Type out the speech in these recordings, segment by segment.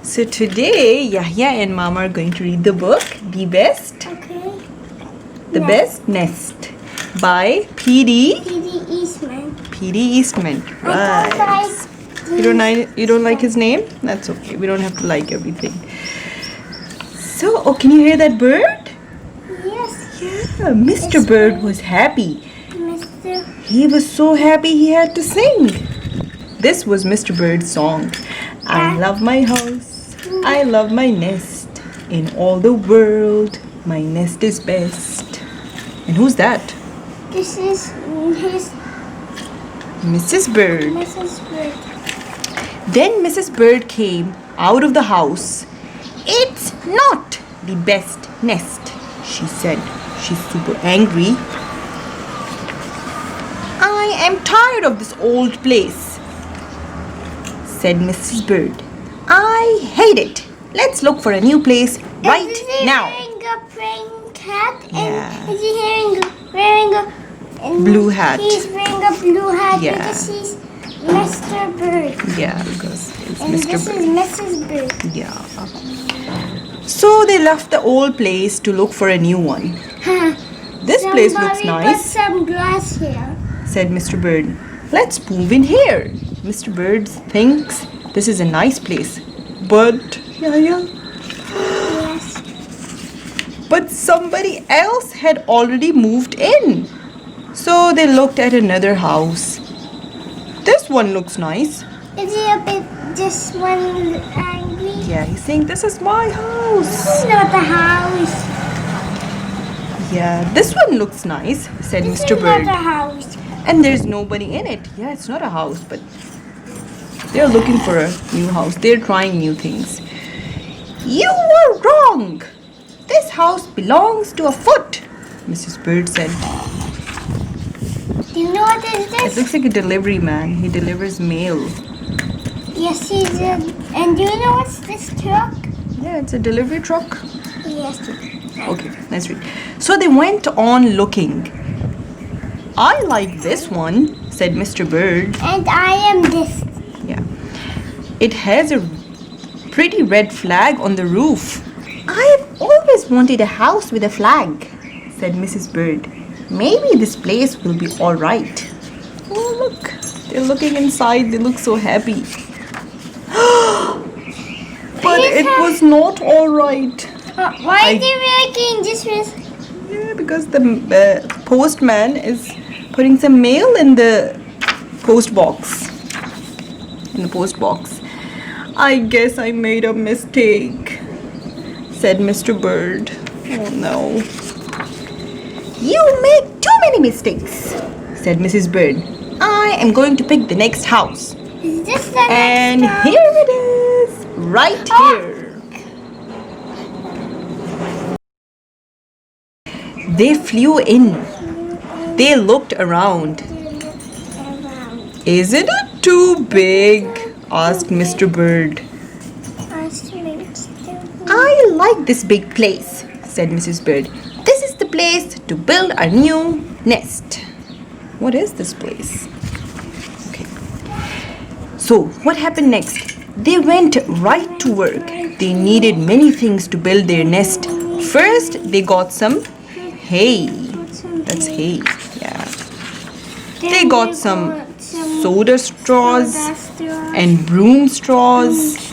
So today, Yahya and Mama are going to read the book, The Best. Okay. The Best Nest by P.D. P.D.EASTMAN. P.D.EASTMAN. Right. You don't like his name? That's okay. We don't have to like everything. So, oh, can you hear that bird? Yes. Yeah, Mr. Bird was happy. Mr. He was so happy he had to sing. This was Mr. Bird's song. I love my house. I love my nest. In all the world, my nest is best. And who's that? This is his Mrs. Bird. Mrs. Bird. Then Mrs. Bird came out of the house. It's not the best nest, she said. She's super angry. I am tired of this old place, said Mrs. Bird. I hate it. Let's look for a new place right Is he now. wearing a praying hat? Yeah. And is he wearing a Blue hat. He's wearing a blue hat Yeah. because he's Mr. Bird. Yeah, because it's And Mr. this Bird. is Mrs. Bird. Yeah. So they left the old place to look for a new one. This place looks Somebody nice, put some grass here. said Mr. Bird. Let's move in here. Mr. Bird thinks this is a nice place. But, Yes. but somebody else had already moved in. So they looked at another house. This one looks nice. Is he a bit just one angry? Yeah, he's saying, this is my house. This is not the house. Yeah, this one looks nice, said This Mr. is Bird. not the house. And there's nobody in it. Yeah, it's not a house, but they're looking for a new house. They're trying new things. You were wrong. This house belongs to a foot, Mrs. Bird said. Do you know what is It this? looks like a delivery man. He delivers mail. Yes, he's a... And do you know what's this truck? Yeah, it's a delivery truck. Yes. Okay, let's read. So they went on looking. I like this one, said Mr. Bird. And I am this. Yeah. It has a pretty red flag on the roof. I've always wanted a house with a flag, said Mrs. Bird. Maybe this place will be all right. Oh, look. They're looking inside. They look so happy. But it was not all right. Why is he making this with... Yeah, because the postman is putting some mail in the post box. I guess I made a mistake, said Mr. Bird. Oh no. You make too many mistakes, said Mrs. Bird. I am going to pick the next house. Is this the And next here it is, right here. They flew in. They looked around. Isn't it too big? Asked Mr. Bird. I like this big place, said Mrs. Bird. This is the place to build our new nest. What is this place? Okay. So, what happened next? They went right to work. They needed many things to build their nest. First, they got some hay. That's hay, yeah. They got some soda straws and broom straws.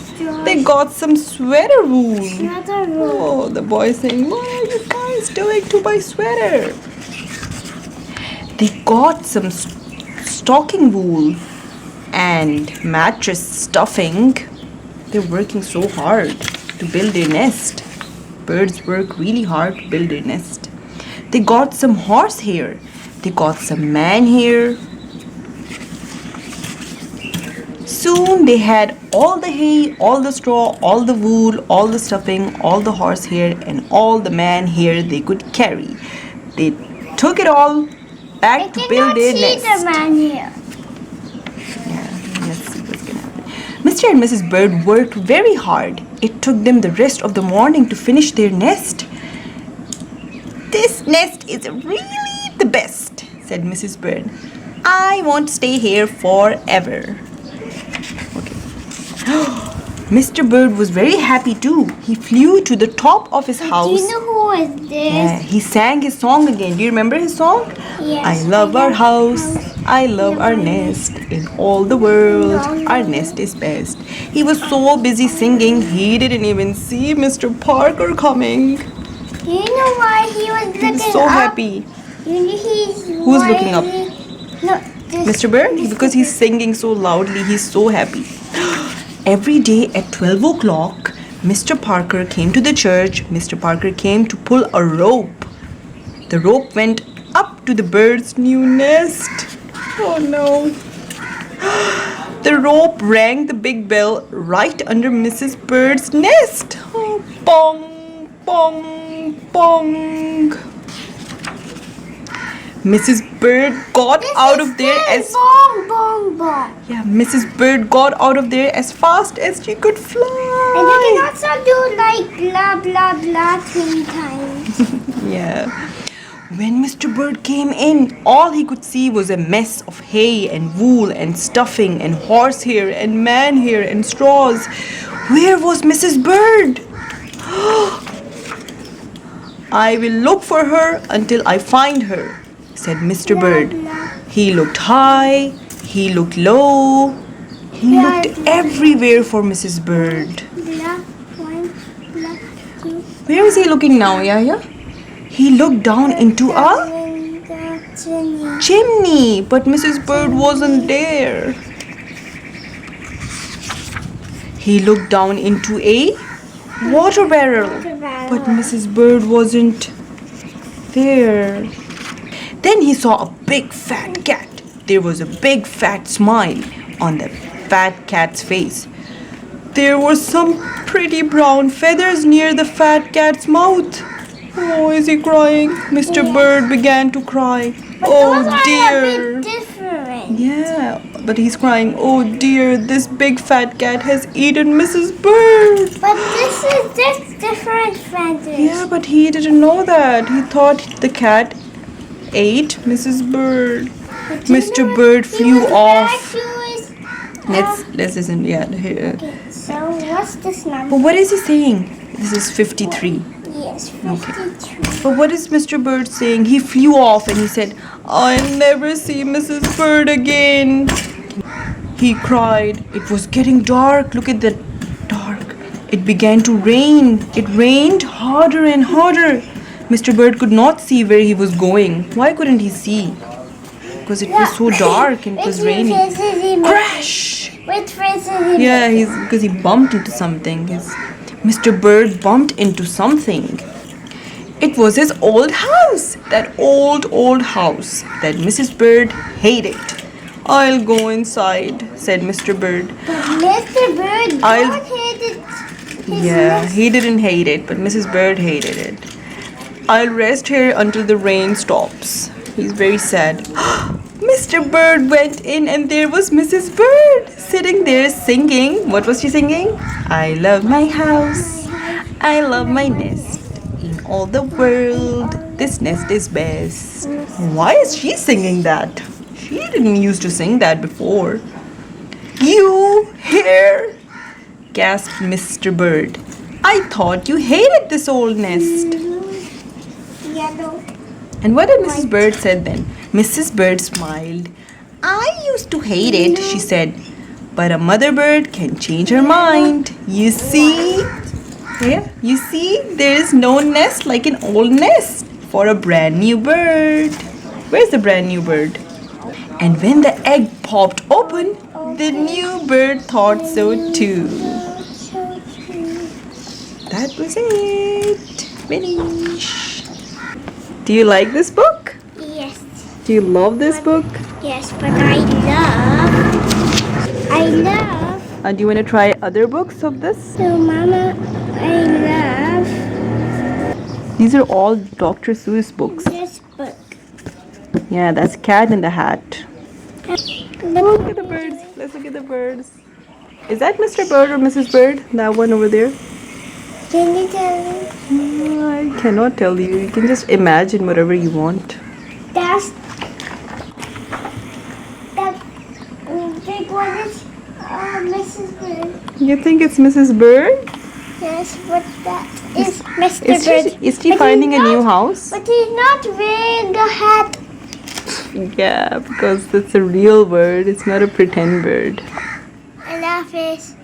They got some sweater wool. Oh, the boy saying, what are you guys doing to my sweater? They got some stocking wool and mattress stuffing. They're working so hard to build their nest. Birds work really hard to build their nest. They got some horse hair. They got some man hair. Soon they had all the hay, all the straw, all the wool, all the stuffing, all the horse hair, and all the man hair they could carry. They took it all back to build their nest. I cannot see the man here. Yeah, let's see what's gonna happen. Mr. and Mrs. Bird worked very hard. It took them the rest of the morning to finish their nest. This nest is really the best, said Mrs. Bird. I want to stay here forever. Okay. Mr. Bird was very happy too. He flew to the top of his house. Do you know who is this? Yeah, he sang his song again. Do you remember his song? Yes. I love our house. I love our nest. In all the world, our nest is best. He was so busy singing, he didn't even see Mr. Parker coming. Do you know why he was He looking was so up? happy. Who's looking up? No, Mr. Bird? Because he's singing so loudly, he's so happy. Every day at 12 o'clock, Mr. Parker came to the church. Mr. Parker came to pull a rope. The rope went up to the bird's new nest. Oh no. The rope rang the big bell right under Mrs. Bird's nest. Oh, bong, bong, bong. Mrs. Bird got out of there as bong, bong, bong. yeah, Mrs. Bird got out of there as fast as she could And you fly. can also do like blah blah blah 20 times. Yeah. When Mr. Bird came in, all he could see was a mess of hay and wool and stuffing and horsehair and man hair and straws. Where was Mrs. Bird? I will look for her until I find her, said Mr. Bird. He looked high, he looked low, he looked everywhere for Mrs. Bird. Blah, 1, blah, 2. Where is he looking now, Yahya? He looked down into a chimney, but Mrs. Bird wasn't there. He looked down into a water barrel, but Mrs. Bird wasn't there. Then he saw a big fat cat. There was a big fat smile on the fat cat's face. There were some pretty brown feathers near the fat cat's mouth. Oh, is he crying? Mr. Bird began to cry. Oh Those are a dear. bit different. Yeah, but he's crying. Oh dear, this big fat cat has eaten Mrs. Bird. But this different feathers. Yeah, but he didn't know that. He thought the cat ate Mrs. Bird. But you Mr. know Bird what? He flew was off. back to his- Let's listen. Yeah, here. Okay, so what's this number? But what is he saying? This is 53. Yes, 53. But what is Mr. Bird saying? He flew off and he said, I'll never see Mrs. Bird again. He cried. It was getting dark. Look at the dark. It began to rain. It rained harder and harder. Mr. Bird could not see where he was going. Why couldn't he see? Because it was so dark and it was raining. Crash! Which faces he Yeah, because he bumped into something. Mr. Bird bumped into something. It was his old house. That old house that Mrs. Bird hated. I'll go inside, said Mr. Bird. But Mr. Bird I'll- don't hate it. Yeah, he didn't hate it, but Mrs. Bird hated it. I'll rest here until the rain stops. He's very sad. Mr. Bird went in and there was Mrs. Bird sitting there singing. What was she singing? I love my house. I love my nest. In all the world, this nest is best. Why is she singing that? She didn't used to sing that before. You here? Gasped Mr. Bird. I thought you hated this old nest. Yellow. And what did Mrs. Bird said then? Mrs. Bird smiled. I used to hate it, she said. But a mother bird can change her mind. You see? Yeah, you see, there is no nest like an old nest for a brand new bird. Where's the brand new bird? And when the egg popped open, the new bird thought so too. That was it. Finish. Do you like this book? Yes. Do you love this book? Yes, but I love. Do you want to try other books of this? So, Mama, I love These are all Dr. Seuss books. this book. Yeah, that's Cat in the Hat. Look at the Look birds. Let's look at the birds. Is that Mr. Bird or Mrs. Bird? That one over there? Can you tell me? I cannot tell you. You can just imagine whatever you want. That big one is Mrs. Bird. You think it's Mrs. Bird? Yes, but that is Mr. Is Bird. she But finding he's a new not- house? But he's not wearing a hat. Yeah, because it's a real bird. It's not a pretend bird. Allah Hafiz.